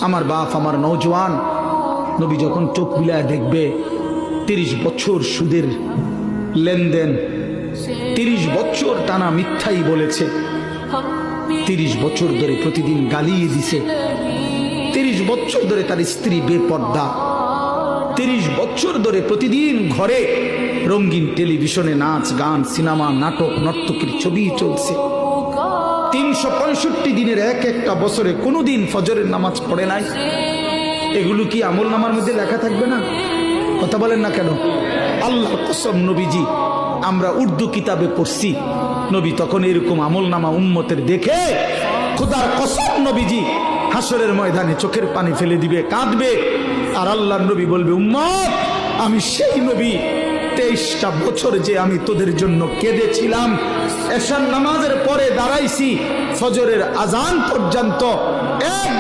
আমার বাপ আমার নওজোয়ান নবী যখন চোখ বিলায় দেখবে 30 বছর সুদের লেনদেন, 30 বছর টানা মিথ্যাই বলেছে, 30 বছর ধরে প্রতিদিন গালিয়ে দিছে, 30 বছর ধরে তার স্ত্রী বেপর্দা, 30 বছর ধরে প্রতিদিন ঘরে রঙিন টেলিভিশনে নাচ গান সিনেমা নাটক নর্তকীর ছবি চলছে, 365 দিনের এক একটা বছরে কোনোদিন ফজরের নামাজ পড়ে নাই। এগুলো কি আমল নামার মধ্যে লেখা থাকবে না? কথা বলেন না কেন? আল্লাহর কসম নবীজি, আমরা উর্দু কিতাবে পড়ছি, নবী তখন এরকম আমল নামা উম্মতের দেখে খোদার কসম নবীজি হাসরের ময়দানে চোখের পানি ফেলে দিবে, কাঁদবে, আর আল্লাহর নবী বলবে, উম্মত আমি সেই নবী 23টা বছর যে আমি তোদের জন্য কেঁদেছিলাম, এশার নামাজের পরে দাঁড়াইছি ফজরের আজান পর্যন্ত এক